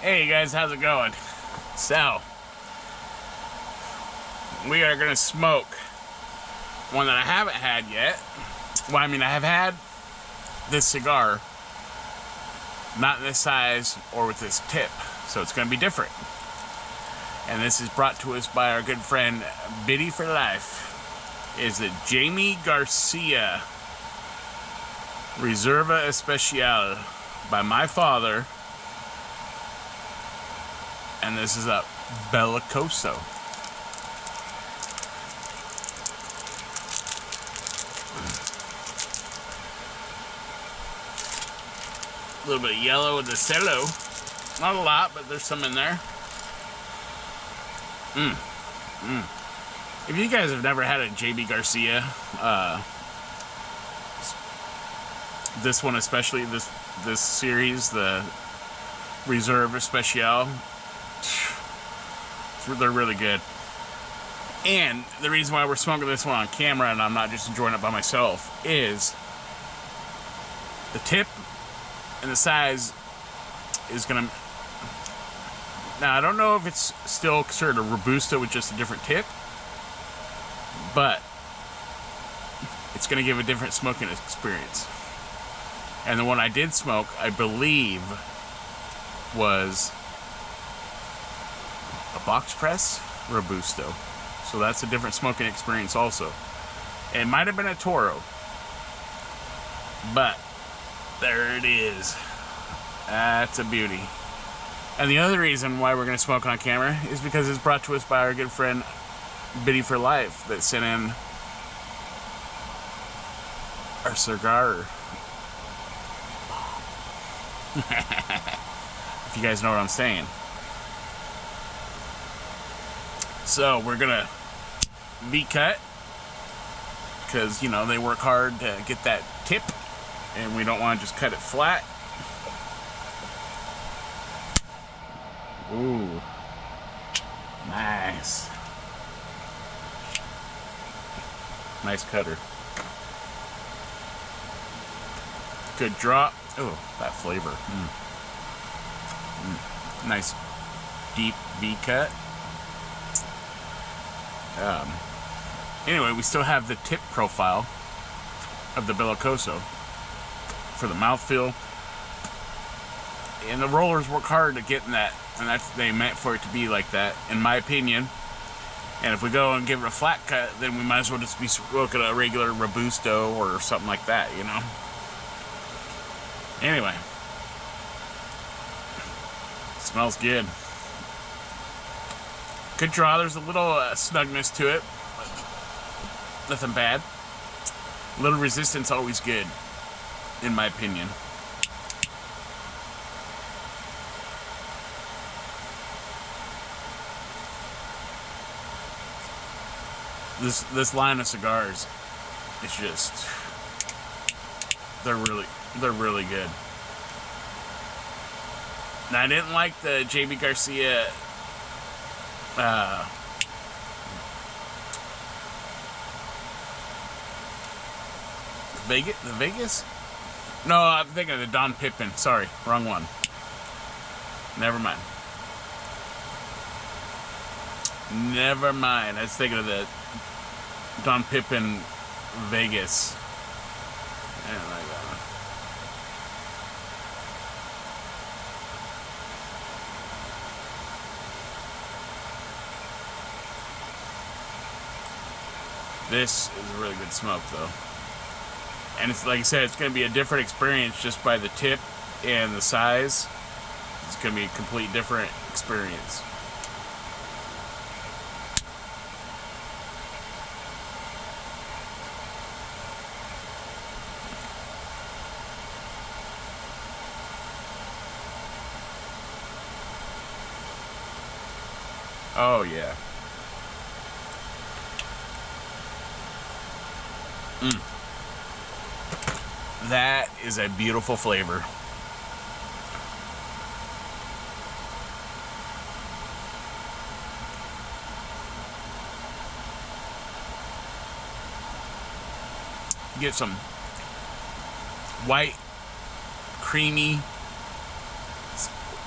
Hey guys, how's it going? So, we are gonna smoke one that I haven't had yet. Well, I mean, I have had this cigar, not in this size or with this tip, so it's gonna be different. And this is brought to us by our good friend Bitty4life. Is the Jaime Garcia Reserva Especial by my father. And this is a Belicoso. A little bit of yellow with the cello. Not a lot, but there's some in there. If you guys have never had a Jaime Garcia, this one especially, this series, the Reserva Especial, they're really good. And the reason why we're smoking this one on camera and I'm not just enjoying it by myself is the tip and the size is gonna. Now I don't know if it's still considered a Robusto with just a different tip, but it's gonna give a different smoking experience. And the one I did smoke, I believe, was a box press Robusto. So that's a different smoking experience also. It might have been a Toro, but there it is. That's a beauty. And the other reason why we're going to smoke on camera is because it's brought to us by our good friend Bitty4life that sent in our cigar. If you guys know what I'm saying. So we're gonna V-cut because, you know, they work hard to get that tip and we don't want to just cut it flat. Ooh, nice. Nice cutter. Good drop. Oh, that flavor. Nice deep V-cut. Anyway, we still have the tip profile of the Belicoso for the mouthfeel. And the rollers work hard to get in that, and that's they meant for it to be like that, in my opinion. And if we go and give it a flat cut, then we might as well just be smoking a regular Robusto or something like that, you know? Anyway. Smells good. Good draw. There's a little snugness to it. Nothing bad. A little resistance, always good, in my opinion. This line of cigars, it's just, they're really good. Now, I didn't like the Jaime Garcia Vegas? No, I'm thinking of the Don Pippin. Sorry, wrong one. Never mind. I was thinking of the Don Pippin Vegas. I don't like that one. This is a really good smoke, though. And it's like I said, it's going to be a different experience just by the tip and the size. It's going to be a complete different experience. Oh, yeah. That is a beautiful flavor. Get some white, creamy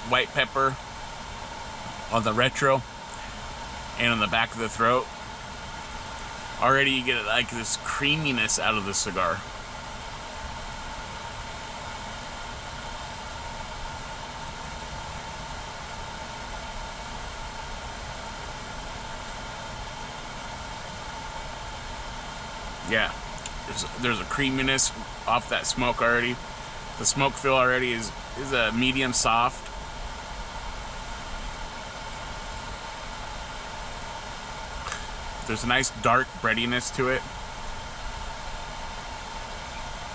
white pepper. on the retro and on the back of the throat. Already you get like this creaminess out of the cigar. Yeah, there's a creaminess off that smoke already. The smoke feel already is a medium soft. There's a nice dark breadiness to it.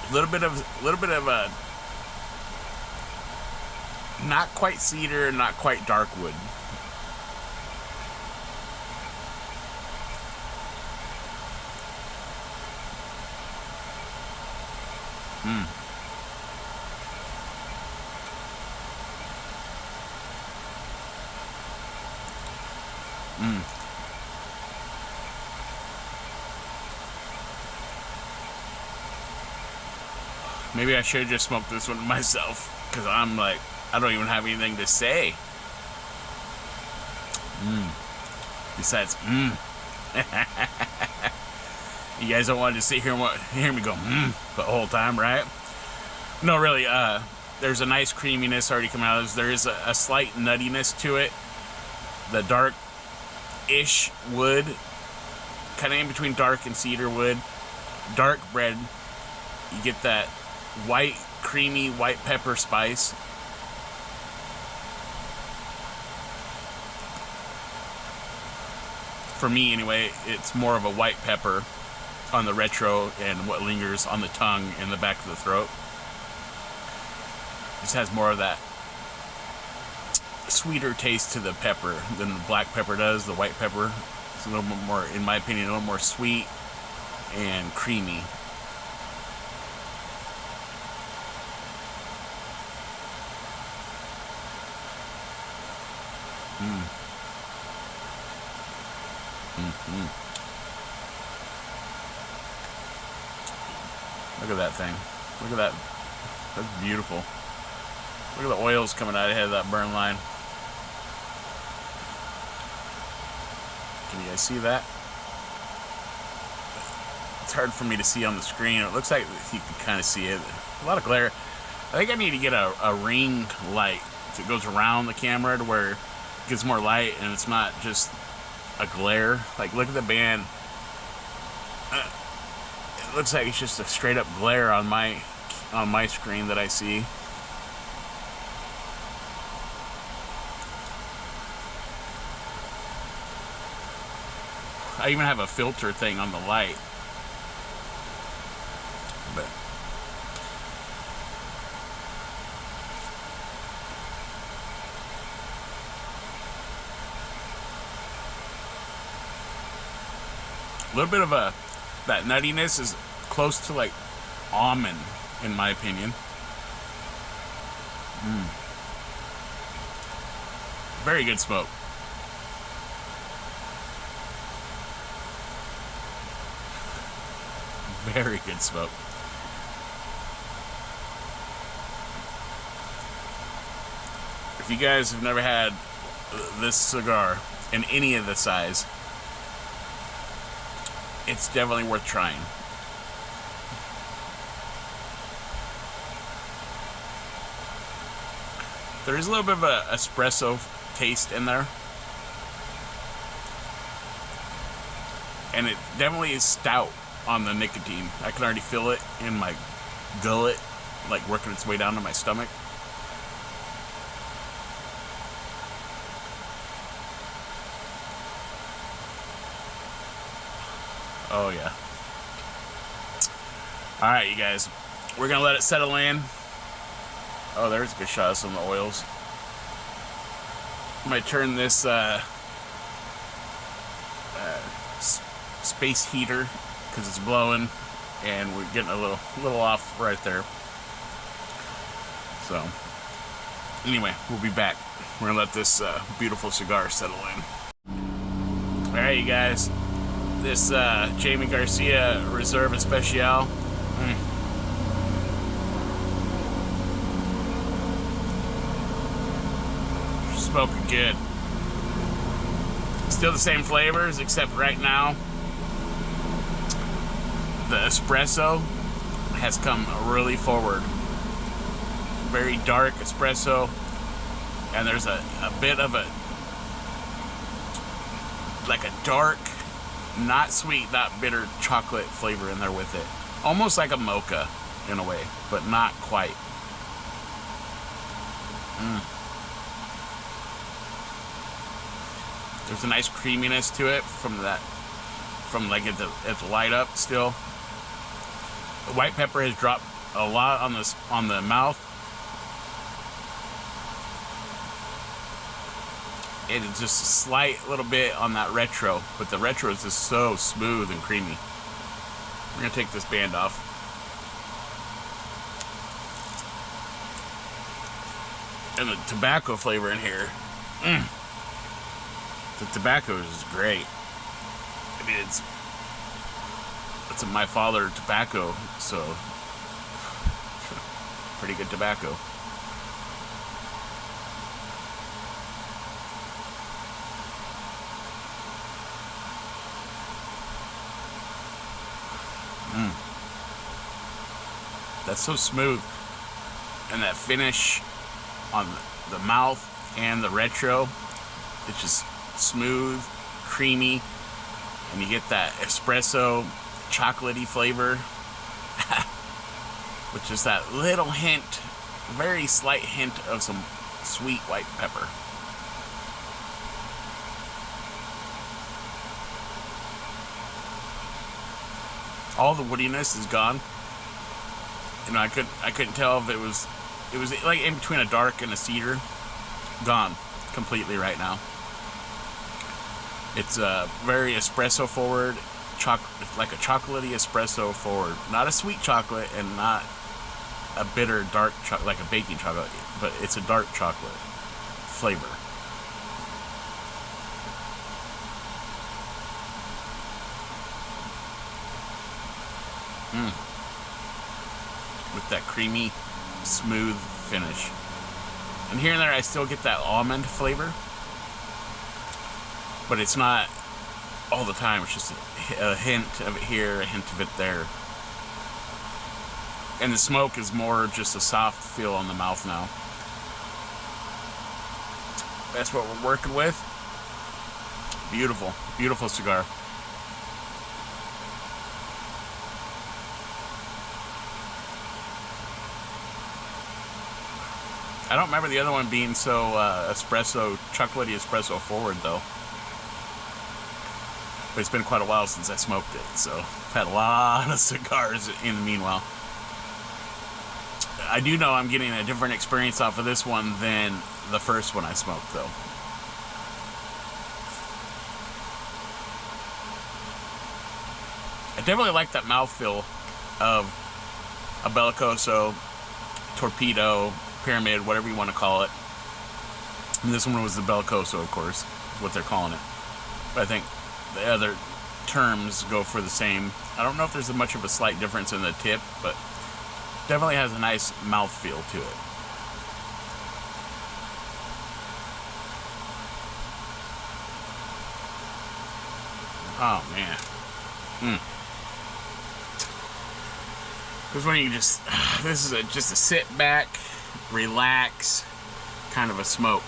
A little bit of a not quite cedar, not quite dark wood. Maybe I should have just smoked this one myself, because I'm like, I don't even have anything to say. Besides, You guys don't want to sit here and hear me go, the whole time, right? No, really, there's a nice creaminess already coming out of this. There is a slight nuttiness to it. The dark-ish wood, kind of in between dark and cedar wood. Dark bread. You get that white, creamy white pepper spice. For me, anyway, it's more of a white pepper on the retro and what lingers on the tongue and the back of the throat. Just has more of that sweeter taste to the pepper than the black pepper does. The white pepper, it's a little bit more, in my opinion, a little more sweet and creamy. Look at that thing. Look at that. That's beautiful. Look at the oils coming out ahead of that burn line. Can you guys see that? It's hard for me to see on the screen. It looks like you can kind of see it. A lot of glare. I think I need to get a ring light that goes around the camera to where it gets more light and it's not just a glare. Like, look at the band. It looks like it's just a straight up glare on my screen that I see. I even have a filter thing on the light. But a little bit of that nuttiness is close to like almond, in my opinion. Very good smoke. Very good smoke. If you guys have never had this cigar in any of the size, it's definitely worth trying. There is a little bit of an espresso taste in there. And it definitely is stout on the nicotine. I can already feel it in my gullet, like working its way down to my stomach. Oh yeah. Alright, you guys. We're gonna let it settle in. Oh, there's a good shot of some of the oils. I might turn this space heater because it's blowing and we're getting a little off right there. So anyway, we'll be back. We're gonna let this beautiful cigar settle in. Alright, you guys. This Jaime Garcia Reserva Especial. Smoking good. Still the same flavors, except right now the espresso has come really forward. Very dark espresso, and there's a bit of a, like a dark, not sweet, not bitter chocolate flavor in there with it. Almost like a mocha in a way, but not quite. There's a nice creaminess to it from like it's light up still. The white pepper has dropped a lot on the mouth. It is just a slight little bit on that retro, but the retro is just so smooth and creamy. We're gonna take this band off. And the tobacco flavor in here. The tobacco is great. I mean, it's a my father tobacco, so pretty good tobacco. That's so smooth, and that finish on the mouth and the retro, it's just smooth, creamy, and you get that espresso chocolatey flavor with just that little hint, very slight hint of some sweet white pepper. All the woodiness is gone. You know, I couldn't tell if it was like in between a dark and a cedar. Gone completely right now. It's very espresso forward, like a chocolatey espresso forward. Not a sweet chocolate and not a bitter dark chocolate, like a baking chocolate, but it's a dark chocolate flavor. With that creamy, smooth finish. And here and there I still get that almond flavor, but it's not all the time. It's just a hint of it here, a hint of it there. And the smoke is more just a soft feel on the mouth now. That's what we're working with. Beautiful, beautiful cigar. I don't remember the other one being so espresso, chocolatey espresso forward though. But it's been quite a while since I smoked it, so I've had a lot of cigars in the meanwhile. I do know I'm getting a different experience off of this one than the first one I smoked though. I definitely like that mouthfeel of a Belicoso, Torpedo, Pyramid, whatever you want to call it. And this one was the Belicoso, of course, is what they're calling it. But I think the other terms go for the same. I don't know if there's much of a slight difference in the tip, but definitely has a nice mouthfeel to it. Oh man. This one you just, this is just a sit back, relax kind of a smoke.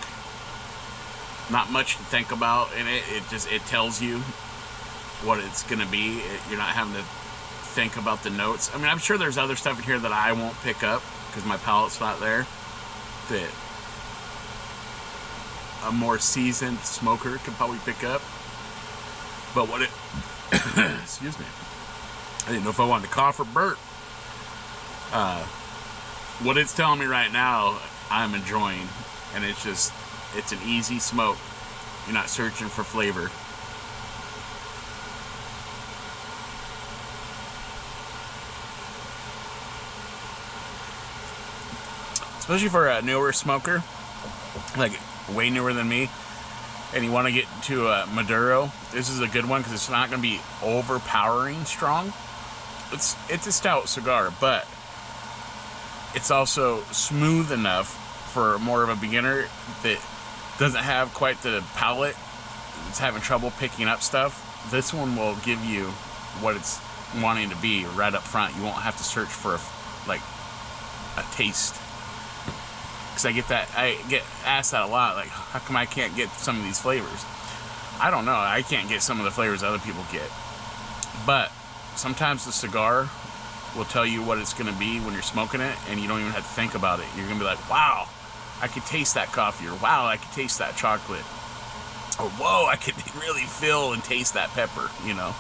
Not much to think about in it. It tells you what it's gonna be. You're not having to think about the notes. I mean, I'm sure there's other stuff in here that I won't pick up because my palate's not there, that a more seasoned smoker could probably pick up. But what it excuse me, I didn't know if I wanted to cough or burp. What it's telling me right now, I'm enjoying, and it's an easy smoke. You're not searching for flavor. Especially for a newer smoker, like way newer than me, and you want to get to Maduro, this is a good one because it's not going to be overpowering strong. It's a stout cigar, but it's also smooth enough for more of a beginner that doesn't have quite the palate it's having trouble picking up stuff, this one will give you what it's wanting to be right up front. You won't have to search for a taste. Because I get asked that a lot, like, how come I can't get some of these flavors? I don't know. I can't get some of the flavors other people get. But sometimes the cigar will tell you what it's going to be when you're smoking it, and you don't even have to think about it. You're going to be like, wow, I could taste that coffee, or wow, I could taste that chocolate, or whoa, I could really feel and taste that pepper, you know,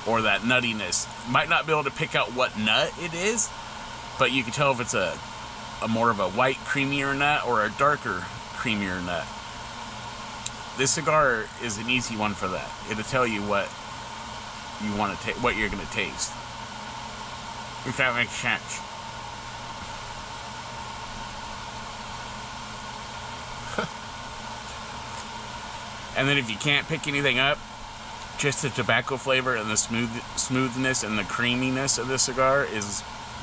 or that nuttiness. Might not be able to pick out what nut it is, but you can tell if it's a more of a white, creamier nut or a darker, creamier nut. This cigar is an easy one for that. It'll tell you what you want to what you're going to taste. If that makes sense. And then if you can't pick anything up, just the tobacco flavor and the smoothness and the creaminess of the cigar is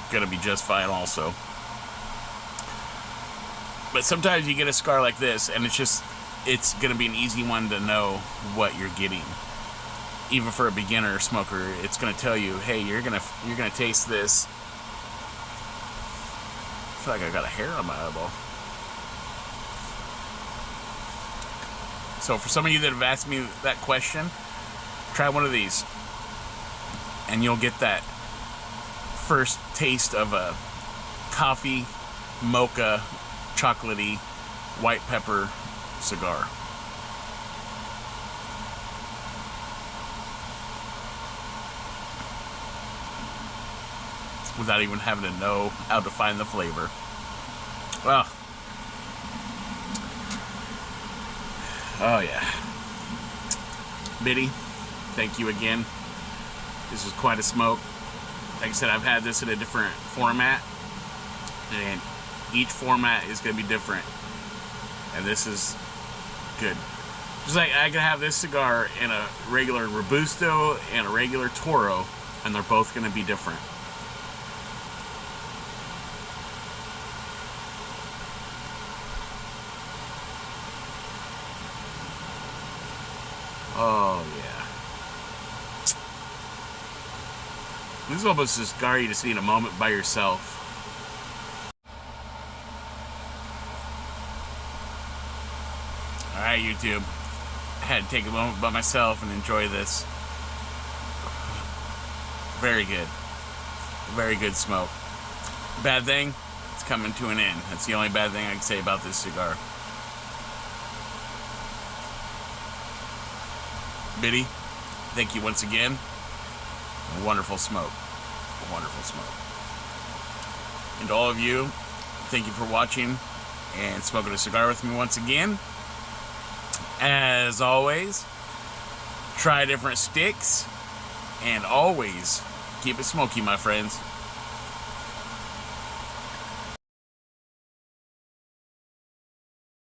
going to be just fine also. But sometimes you get a cigar like this, and it's going to be an easy one to know what you're getting. Even for a beginner smoker, it's going to tell you, hey, you're going to taste this. I feel like I got a hair on my eyeball. So for some of you that have asked me that question, try one of these, and you'll get that first taste of a coffee, mocha, chocolatey, white pepper cigar. Without even having to know how to find the flavor. Well, oh yeah. Bitty, thank you again. This is quite a smoke. Like I said, I've had this in a different format, and each format is going to be different, and this is good. Just like I can have this cigar in a regular Robusto and a regular Toro, and they're both going to be different. Oh yeah. This is almost a cigar you just need a moment by yourself. Alright, YouTube. I had to take a moment by myself and enjoy this. Very good. Very good smoke. Bad thing, it's coming to an end. That's the only bad thing I can say about this cigar. Bitty, thank you once again. A wonderful smoke. A wonderful smoke. And to all of you, thank you for watching and smoking a cigar with me once again. As always, try different sticks, and always keep it smoky, my friends.